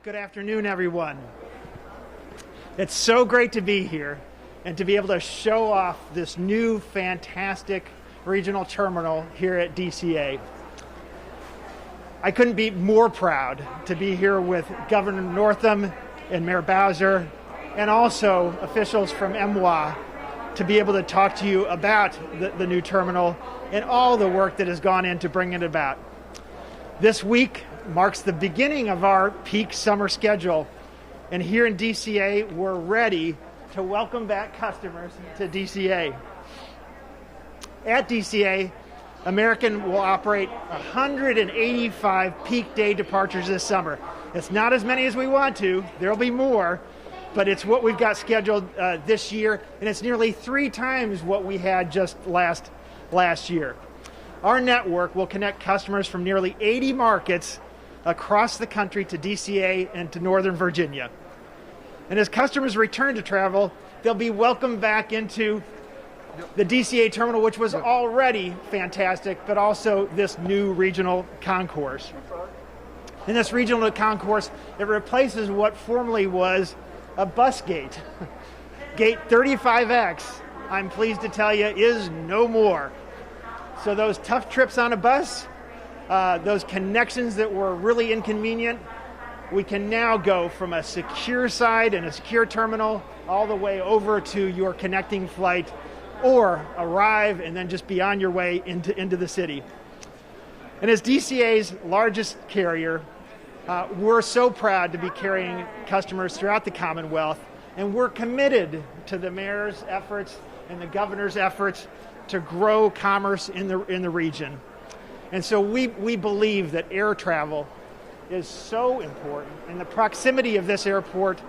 Good afternoon, everyone. It's so great to be here and to be able to show off this new fantastic regional terminal here at DCA. I couldn't be more proud to be here with Governor Northam and Mayor Bowser and also officials from MWA to be able to talk to you about the new terminal and all the work that has gone into bringing it about. This week marks the beginning of our peak summer schedule, and here in DCA, we're ready to welcome back customers to DCA. At DCA, American will operate 185 peak day departures this summer. It's not as many as we want to. There'll be more, but it's what we've got scheduled this year, and it's nearly 3 times what we had just last year. Our network will connect customers from nearly 80 markets across the country to DCA and to Northern Virginia. And as customers return to travel, they'll be welcomed back into the DCA terminal, which was already fantastic, but also this new regional concourse. In this regional concourse, it replaces what formerly was a bus gate. Gate 35X, I'm pleased to tell you, is no more. So those tough trips on a bus, those connections that were really inconvenient, we can now go from a secure side and a secure terminal all the way over to your connecting flight, or arrive and then just be on your way into the city. And as DCA's largest carrier, we're so proud to be carrying customers throughout the Commonwealth, and we're committed to the mayor's efforts and the governor's efforts to grow commerce in the region. And so we believe that air travel is so important, and the proximity of this airport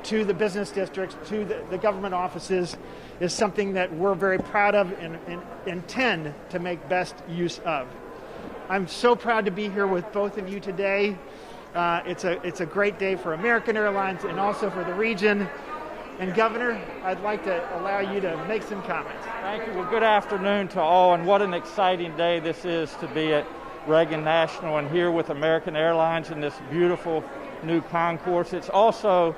to the business districts, to the government offices, is something that we're very proud of and intend to make best use of. I'm so proud to be here with both of you today. It's a great day for American Airlines and also for the region. And Governor, I'd like to allow you to make some comments. Thank you. Well, good afternoon to all, and what an exciting day this is to be at Reagan National and here with American Airlines in this beautiful new concourse. It's also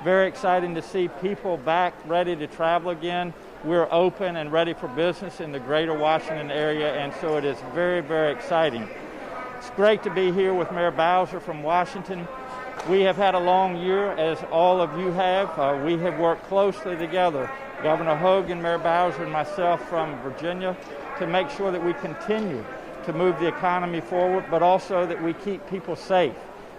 very exciting to see people back ready to travel again. We're open and ready for business in the greater Washington area, and so it is very, very exciting. It's great to be here with Mayor Bowser from Washington. We have had a long year, as all of you have. We have worked closely together, Governor Hogan, Mayor Bowser, and myself from Virginia, to make sure that we continue to move the economy forward, but also that we keep people safe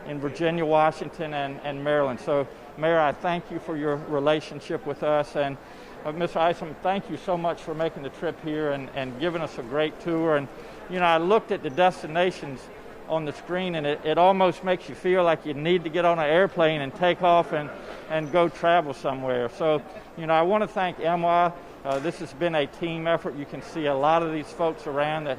in Virginia, Washington, and Maryland. So, Mayor, I thank you for your relationship with us. And Mr. Isom, thank you so much for making the trip here and giving us a great tour. And, you know, I looked at the destinations on the screen, and it almost makes you feel like you need to get on an airplane and take off and go travel somewhere. So, you know, I want to thank MWA. This has been a team effort. You can see a lot of these folks around that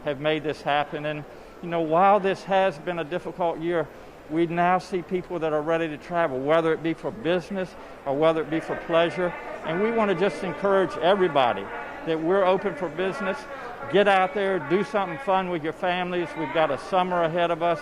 have made this happen. And, you know, while this has been a difficult year, we now see people that are ready to travel, whether it be for business or whether it be for pleasure. And we want to just encourage everybody that we're open for business. Get out there, do something fun with your families. We've got a summer ahead of us.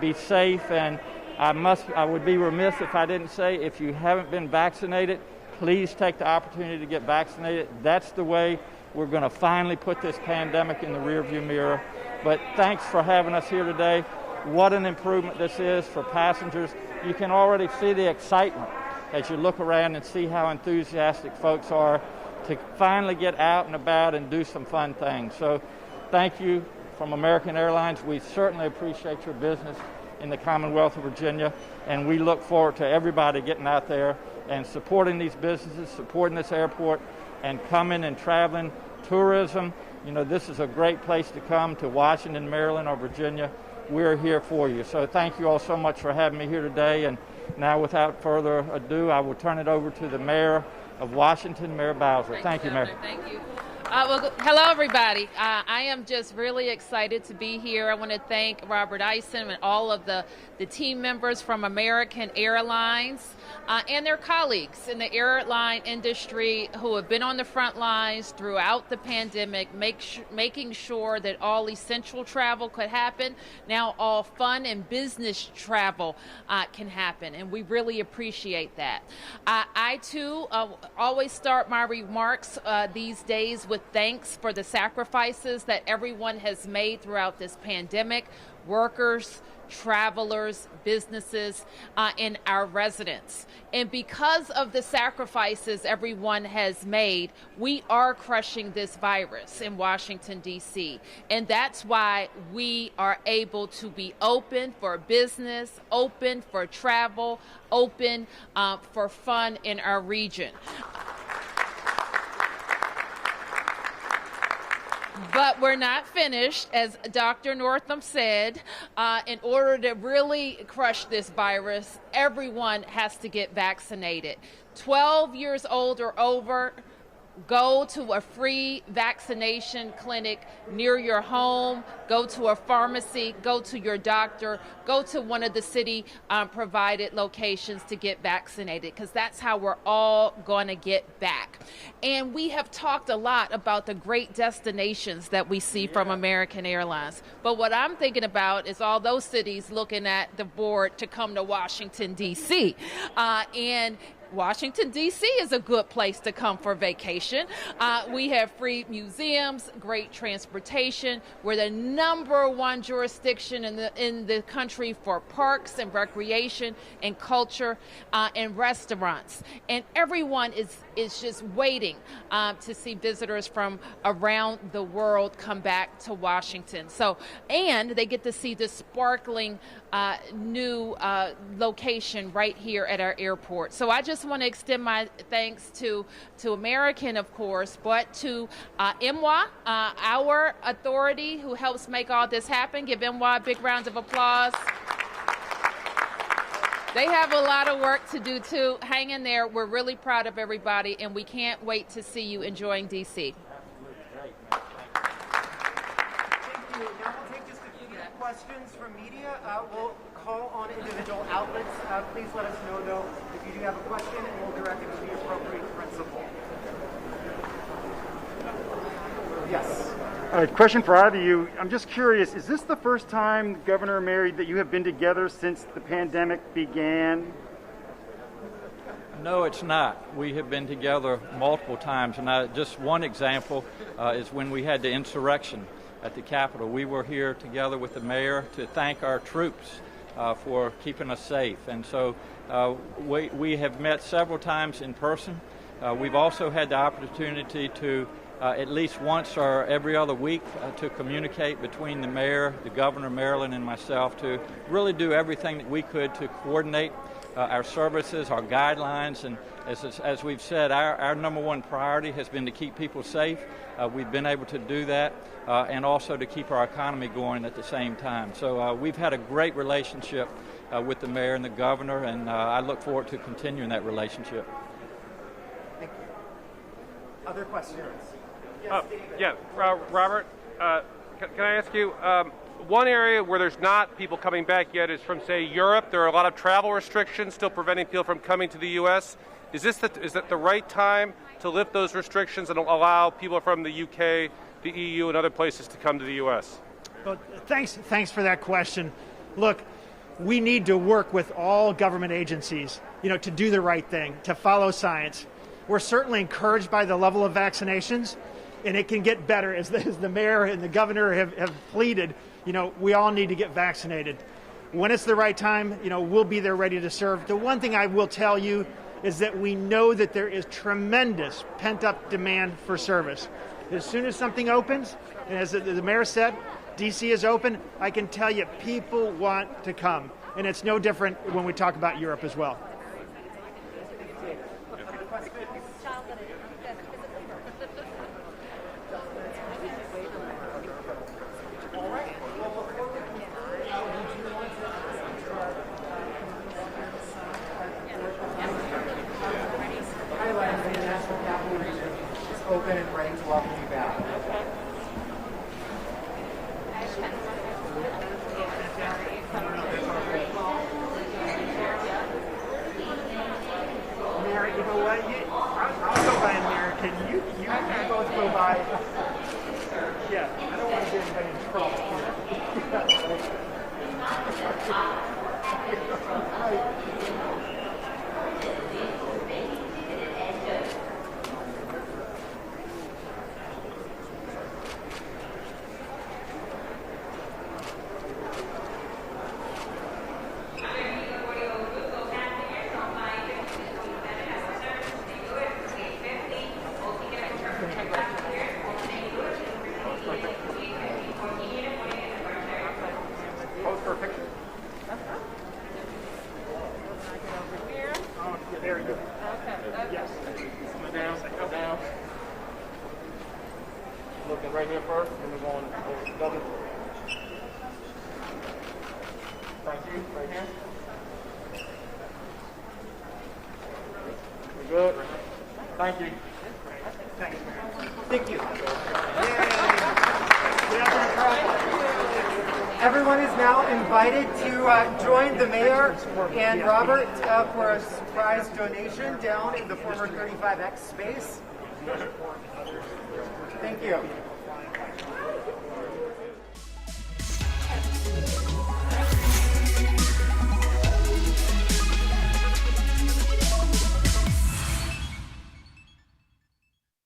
Be safe, and I would be remiss if I didn't say, if you haven't been vaccinated, please take the opportunity to get vaccinated. That's the way we're going to finally put this pandemic in the rearview mirror. But thanks for having us here today. What an improvement this is for passengers. You can already see the excitement as you look around and see how enthusiastic folks are to finally get out and about and do some fun things. So thank you from American Airlines. We certainly appreciate your business in the Commonwealth of Virginia, and we look forward to everybody getting out there and supporting these businesses, supporting this airport, and coming and traveling. Tourism, you know, this is a great place to come to Washington, Maryland, or Virginia. We're here for you. So thank you all so much for having me here today. And now, without further ado, I will turn it over to the Mayor of Washington, Mayor Bowser. Thank you, Mayor. Thank you. Hello, everybody. I am just really excited to be here. I want to thank Robert Isom and all of the team members from American Airlines and their colleagues in the airline industry who have been on the front lines throughout the pandemic, making sure that all essential travel could happen. Now all fun and business travel can happen, and we really appreciate that. I, too, always start my remarks these days with thanks for the sacrifices that everyone has made throughout this pandemic, workers, travelers, businesses, and our residents. And because of the sacrifices everyone has made, we are crushing this virus in Washington, D.C. And that's why we are able to be open for business, open for travel, open for fun in our region. But we're not finished. As Dr. Northam said, in order to really crush this virus, everyone has to get vaccinated. 12 years old or over, go to a free vaccination clinic near your home, go to a pharmacy, go to your doctor, go to one of the city provided locations to get vaccinated, because that's how we're all going to get back. And we have talked a lot about the great destinations that we see from American Airlines. But what I'm thinking about is all those cities looking at the board to come to Washington, D.C. And Washington, D.C. is a good place to come for vacation. We have free museums, great transportation. We're the #1 jurisdiction in the country for parks and recreation and culture and restaurants. And everyone is just waiting to see visitors from around the world come back to Washington. And they get to see the sparkling new location right here at our airport. So I just want to extend my thanks to American, of course, but to MWA, our authority who helps make all this happen. Give MWA a big round of applause. They have a lot of work to do, too. Hang in there. We're really proud of everybody, and we can't wait to see you enjoying D.C. Thank you. Now we'll take just a few questions from media. We'll call on individual outlets. Please let us know, though, if you do have a question, and we'll direct it to the appropriate principal. Yes. Question for either of you. I'm just curious, is this the first time, Governor and Mayor, that you have been together since the pandemic began? No, it's not. We have been together multiple times, and just one example is when we had the insurrection at the Capitol. We were here together with the mayor to thank our troops for keeping us safe. And so we have met several times in person. We've also had the opportunity to at least once or every other week to communicate between the mayor, the governor of Maryland, and myself to really do everything that we could to coordinate our services, our guidelines, and as we've said, our #1 priority has been to keep people safe. We've been able to do that and also to keep our economy going at the same time. So we've had a great relationship with the mayor and the governor, and I look forward to continuing that relationship. Thank you. Other questions? Yes, Robert, can I ask you, one area where there's not people coming back yet is from, say, Europe. There are a lot of travel restrictions still preventing people from coming to the U.S. Is that the right time to lift those restrictions and allow people from the UK, the EU, and other places to come to the U.S.? Well, thanks for that question. Look, we need to work with all government agencies, to do the right thing, to follow science. We're certainly encouraged by the level of vaccinations, and it can get better, as the mayor and the governor have pleaded. We all need to get vaccinated. When it's the right time, we'll be there ready to serve. The one thing I will tell you is that we know that there is tremendous pent-up demand for service. As soon as something opens, and as the mayor said, D.C. is open, I can tell you people want to come. And it's no different when we talk about Europe as well. Open and ready to welcome you back. I'll go by American. You both go by. Yeah, I don't want to get anybody in trouble Looking right here first, and we're going double. Thank you. Right here. We're good. Thank you. Thank you. Everyone is now invited to join the mayor and Robert for a surprise donation down in the former 35X space. Thank you.